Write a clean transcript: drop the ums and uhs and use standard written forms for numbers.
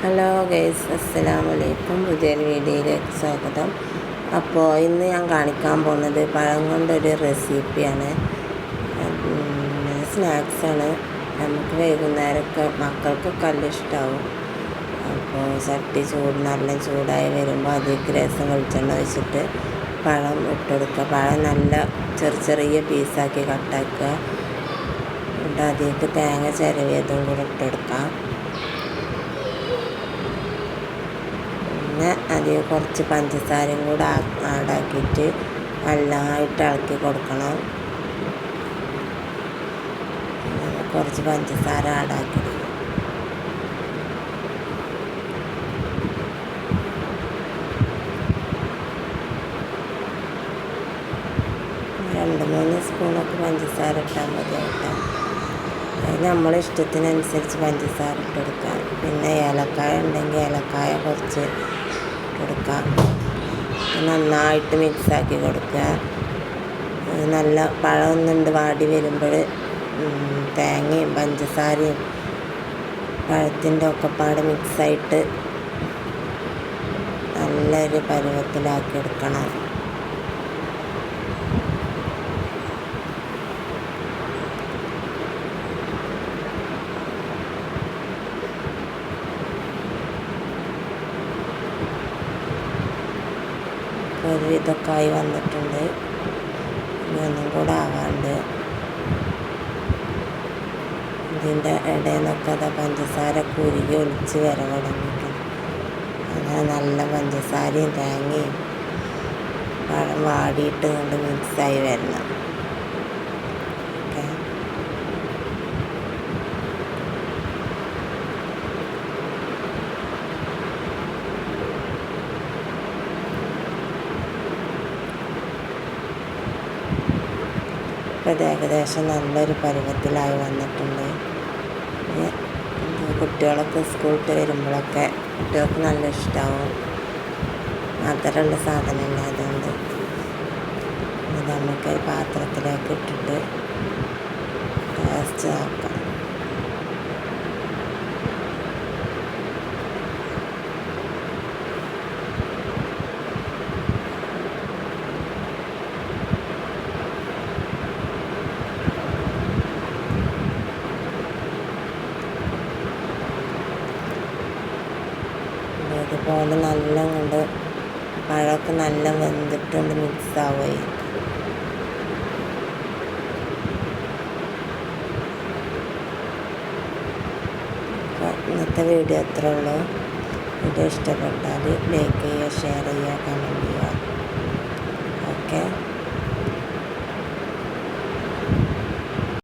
Hello guys, അസ്സലാമലൈക്കും. പുതിയൊരു വീഡിയോയിലേക്ക് സ്വാഗതം. അപ്പോൾ ഇന്ന് ഞാൻ കാണിക്കാൻ പോകുന്നത് പഴം കൊണ്ടൊരു റെസിപ്പിയാണ്. സ്നാക്സാണ്. നമുക്ക് വൈകുന്നേരമൊക്കെ മക്കൾക്കൊക്കെ നല്ല ഇഷ്ടമാവും. അപ്പോൾ ചട്ടി നല്ല ചൂടായി വരുമ്പോൾ അതിലേക്ക് രസം വെളിച്ചെണ്ണ വെച്ചിട്ട് പഴം ഇട്ടെടുക്കുക. പഴം നല്ല ചെറിയ പീസാക്കി കട്ടാക്കുക. എന്നിട്ട് അതിലേക്ക് തേങ്ങ ചിരവിയതും കൂടെ ഇട്ടെടുക്കാം. പിന്നെ അതിൽ കുറച്ച് പഞ്ചസാരയും കൂടെ ആഡാക്കിയിട്ട് നല്ലതായിട്ട് ഇളക്കി കൊടുക്കണം. കുറച്ച് പഞ്ചസാര ആഡാക്കി രണ്ട് മൂന്ന് സ്പൂണൊക്കെ പഞ്ചസാര ഇട്ടാൽ മതി കേട്ടോ. അത് നമ്മളെ ഇഷ്ടത്തിനനുസരിച്ച് പഞ്ചസാര ഇട്ടെടുക്കാം. പിന്നെ ഏലക്കായ ഉണ്ടെങ്കിൽ ഏലക്കായ കുറച്ച് കൊടുക്കാം. നന്നായിട്ട് മിക്സാക്കി കൊടുക്കുക. നല്ല പഴം ഒന്നുണ്ട് വാടി വരുമ്പോൾ തേങ്ങയും പഞ്ചസാരയും പഴത്തിൻ്റെ ഒക്കെപ്പാട് മിക്സായിട്ട് നല്ലൊരു പരുവത്തിലാക്കി എടുക്കണം. ഒരു ഇതൊക്കെ ആയി വന്നിട്ടുണ്ട്. ഇനി ഒന്നും കൂടെ ആവാണ്ട്. ഇതിൻ്റെ ഇടയിൽ നിന്നൊക്കെ അത് പഞ്ചസാര കുരുകി ഒലിച്ച് വരാൻ തുടങ്ങിയിട്ടുണ്ട്. അങ്ങനെ നല്ല പഞ്ചസാരയും തേങ്ങയും പഴം വാടിയിട്ട് കൊണ്ട് മിക്സായി വരണം. ഓക്കെ, ഇപ്പോൾ ഇത് ഏകദേശം നല്ലൊരു പരുവത്തിലായി വന്നിട്ടുണ്ട്. കുട്ടികളൊക്കെ സ്കൂളിട്ട് വരുമ്പോഴൊക്കെ കുട്ടികൾക്ക് നല്ല ഇഷ്ടമാവും. മധുരമുള്ള സാധനമല്ല, അതുകൊണ്ട് ഇത് നമുക്ക് പാത്രത്തിലേക്ക് ഇട്ടിട്ട് ടേസ്റ്റ് നോക്കാം. ഇതുപോലെ നല്ല കൊണ്ട് പഴമൊക്കെ നല്ല വെന്തിട്ടുണ്ട്, മിക്സ് ആവുകയും. അപ്പോൾ ഇന്നത്തെ വീഡിയോ അത്രേ ഉള്ളൂ. വീഡിയോ ഇഷ്ടപ്പെട്ടാൽ ലൈക്ക് ചെയ്യുക, ഷെയർ ചെയ്യുക, കമൻറ്റ് ചെയ്യുക.